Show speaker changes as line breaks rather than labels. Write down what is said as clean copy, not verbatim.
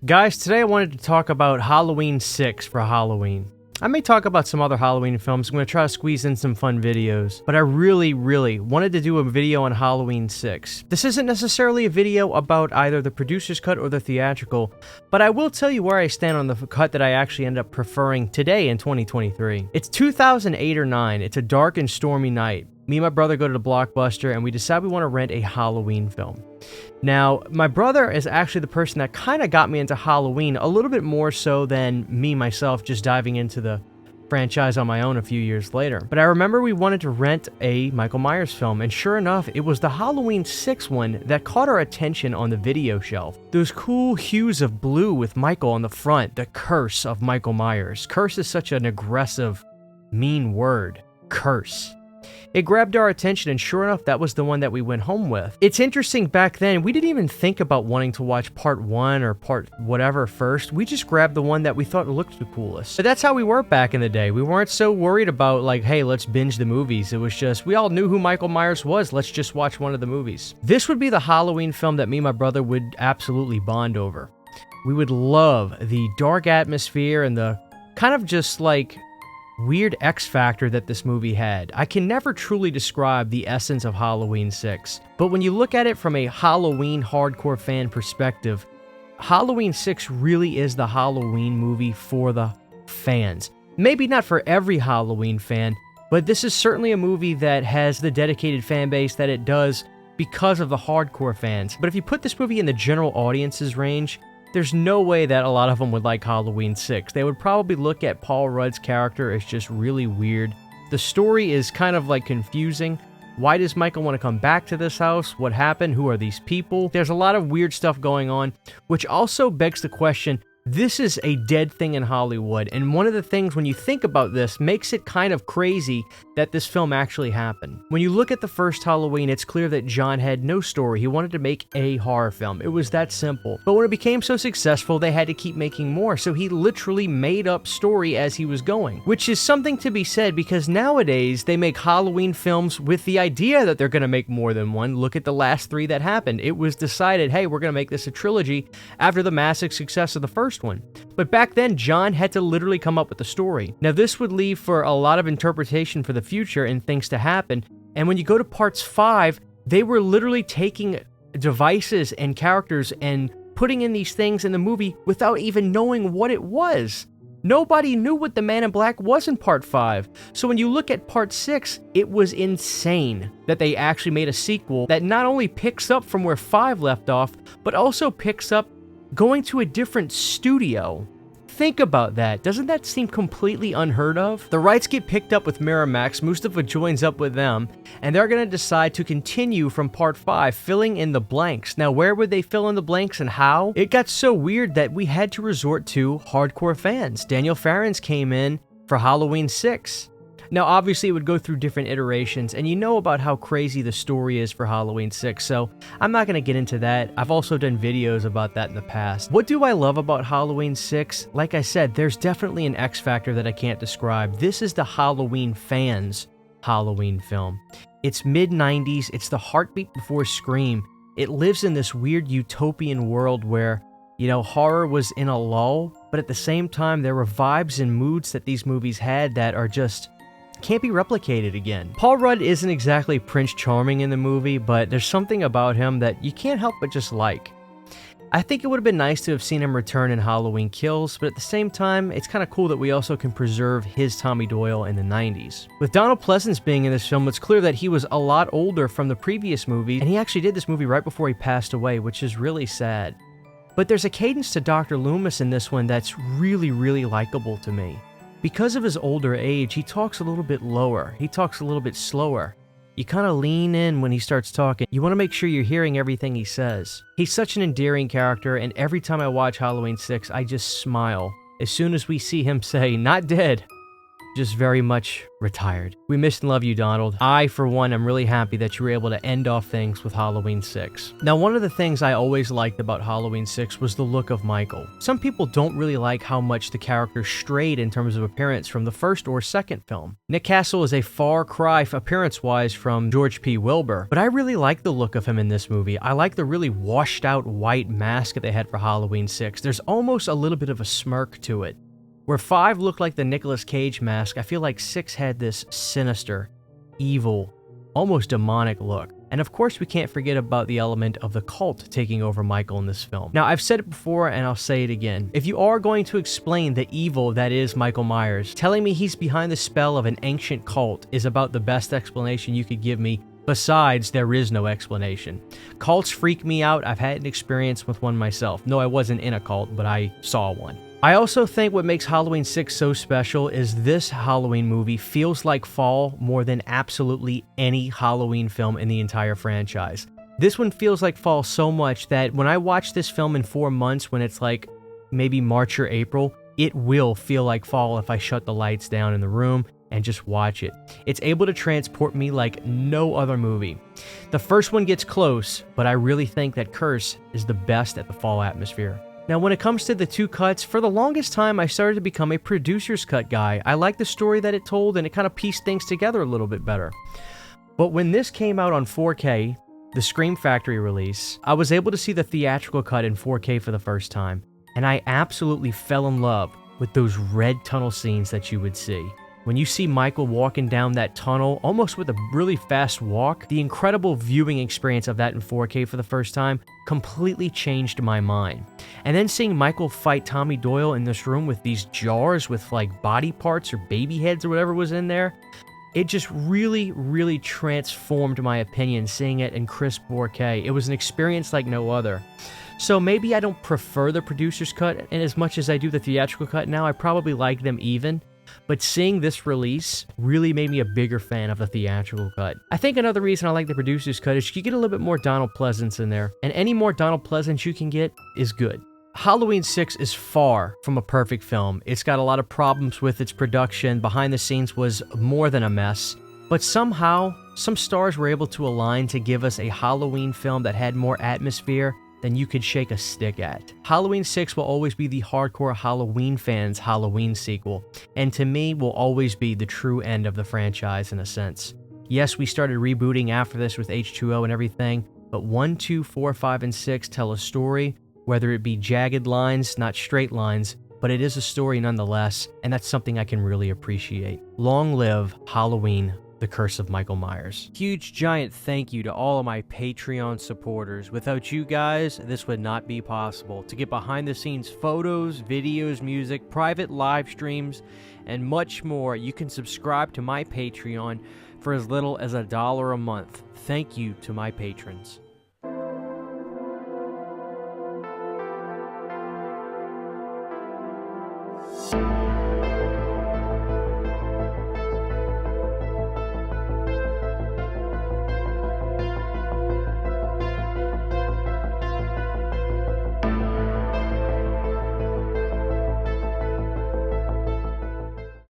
Guys, today I wanted to talk about Halloween 6 for Halloween. I may talk about some other Halloween films. I'm going to try to squeeze in some fun videos, but I really wanted to do a video on Halloween 6. This isn't necessarily a video about either the producer's cut or the theatrical, but I will tell you where I stand on the cut that I actually end up preferring today in 2023. It's 2008 or 9. It's a dark and stormy night. Me and my brother go to the Blockbuster and we decide we want to rent a Halloween film. Now, my brother is actually the person that kind of got me into Halloween a little bit more so than me myself just diving into the franchise on my own a few years later. But I remember we wanted to rent a Michael Myers film, and sure enough, it was the Halloween 6 one that caught our attention on the video shelf. Those cool hues of blue with Michael on the front, the curse of Michael Myers. Curse is such an aggressive, mean word. Curse. It grabbed our attention, and sure enough, that was the one that we went home with. It's interesting, back then, we didn't even think about wanting to watch part 1 or part whatever first. We just grabbed the one that we thought looked the coolest. But that's how we were back in the day. We weren't so worried about, like, hey, let's binge the movies. It was just, we all knew who Michael Myers was. Let's just watch one of the movies. This would be the Halloween film that me and my brother would absolutely bond over. We would love the dark atmosphere and the kind of just, like, weird X factor that this movie had. I can never truly describe the essence of Halloween 6, but when you look at it from a Halloween hardcore fan perspective, Halloween 6 really is the Halloween movie for the fans. Maybe not for every Halloween fan, but this is certainly a movie that has the dedicated fan base that it does because of the hardcore fans. But if you put this movie in the general audience's range, there's no way that a lot of them would like Halloween 6. They would probably look at Paul Rudd's character as just really weird. The story is kind of like confusing. Why does Michael want to come back to this house? What happened? Who are these people? There's a lot of weird stuff going on, which also begs the question, this is a dead thing in Hollywood, and one of the things when you think about this makes it kind of crazy that this film actually happened. When you look at the first Halloween, it's clear that John had no story. He wanted to make a horror film. It was that simple. But when it became so successful, they had to keep making more, so he literally made up story as he was going, which is something to be said because nowadays they make Halloween films with the idea that they're going to make more than one. Look at the last 3 that happened. It was decided, hey, we're going to make this a trilogy after the massive success of the first one. But back then, John had to literally come up with the story. Now, this would leave for a lot of interpretation for the future and things to happen. And when you go to parts 5, they were literally taking devices and characters and putting in these things in the movie without even knowing what it was. Nobody knew what the Man in Black was in part 5. So when you look at part 6, it was insane that they actually made a sequel that not only picks up from where 5 left off, but also picks up going to a different studio. Think about that. Doesn't that seem completely unheard of? The rights get picked up with Miramax, Mustafa joins up with them, and they're going to decide to continue from part 5, filling in the blanks. Now, where would they fill in the blanks and how? It got so weird that we had to resort to hardcore fans. Daniel Farrens came in for Halloween 6. Now, obviously, it would go through different iterations, and you know about how crazy the story is for Halloween 6, so I'm not going to get into that. I've also done videos about that in the past. What do I love about Halloween 6? Like I said, there's definitely an X factor that I can't describe. This is the Halloween fans' Halloween film. It's mid-90s. It's the heartbeat before Scream. It lives in this weird utopian world where, you know, horror was in a lull, but at the same time, there were vibes and moods that these movies had that are just can't be replicated again. Paul Rudd isn't exactly Prince Charming in the movie, but there's something about him that you can't help but just like. I think it would have been nice to have seen him return in Halloween Kills, but at the same time, it's kind of cool that we also can preserve his Tommy Doyle in the 90s. With Donald Pleasence being in this film, it's clear that he was a lot older from the previous movie, and he actually did this movie right before he passed away, which is really sad. But there's a cadence to Dr. Loomis in this one that's really likable to me. Because of his older age, he talks a little bit lower. He talks a little bit slower. You kind of lean in when he starts talking. You want to make sure you're hearing everything he says. He's such an endearing character, and every time I watch Halloween 6, I just smile. As soon as we see him say, "Not dead," just very much retired. We miss and love you, Donald. I, for one, am really happy that you were able to end off things with Halloween 6. Now, one of the things I always liked about Halloween 6 was the look of Michael. Some people don't really like how much the character strayed in terms of appearance from the first or second film. Nick Castle is a far cry appearance-wise from George P. Wilbur, but I really like the look of him in this movie. I like the really washed-out white mask that they had for Halloween 6. There's almost a little bit of a smirk to it. Where 5 looked like the Nicolas Cage mask, I feel like 6 had this sinister, evil, almost demonic look. And of course, we can't forget about the element of the cult taking over Michael in this film. Now, I've said it before and I'll say it again. If you are going to explain the evil that is Michael Myers, telling me he's behind the spell of an ancient cult is about the best explanation you could give me. Besides, there is no explanation. Cults freak me out. I've had an experience with one myself. No, I wasn't in a cult, but I saw one. I also think what makes Halloween 6 so special is this Halloween movie feels like fall more than absolutely any Halloween film in the entire franchise. This one feels like fall so much that when I watch this film in 4 months, when it's like maybe March or April, it will feel like fall if I shut the lights down in the room and just watch it. It's able to transport me like no other movie. The first one gets close, but I really think that Curse is the best at the fall atmosphere. Now, when it comes to the 2 cuts, for the longest time, I started to become a producer's cut guy. I liked the story that it told, and it kind of pieced things together a little bit better. But when this came out on 4K, the Scream Factory release, I was able to see the theatrical cut in 4K for the first time, and I absolutely fell in love with those red tunnel scenes that you would see. When you see Michael walking down that tunnel, almost with a really fast walk, the incredible viewing experience of that in 4K for the first time completely changed my mind. And then seeing Michael fight Tommy Doyle in this room with these jars with like body parts or baby heads or whatever was in there, it just really, really transformed my opinion seeing it in crisp 4K. It was an experience like no other. So maybe I don't prefer the producer's cut, and as much as I do the theatrical cut now, I probably like them even. But seeing this release really made me a bigger fan of the theatrical cut. I think another reason I like the producer's cut is you get a little bit more Donald Pleasance in there, and any more Donald Pleasance you can get is good. Halloween 6 is far from a perfect film. It's got a lot of problems with its production. Behind the scenes was more than a mess. But somehow, some stars were able to align to give us a Halloween film that had more atmosphere than you could shake a stick at. Halloween 6 will always be the hardcore Halloween fans' Halloween sequel, and to me will always be the true end of the franchise in a sense. Yes, we started rebooting after this with H2O and everything, but 1, 2, 4, 5, and 6 tell a story, whether it be jagged lines, not straight lines, but it is a story nonetheless, and that's something I can really appreciate. Long live Halloween, The Curse of Michael Myers. Huge giant thank you to all of my Patreon supporters. Without you guys, this would not be possible. To get behind the scenes photos, videos, music, private live streams, and much more, you can subscribe to my Patreon for as little as $1 a month. Thank you to my patrons.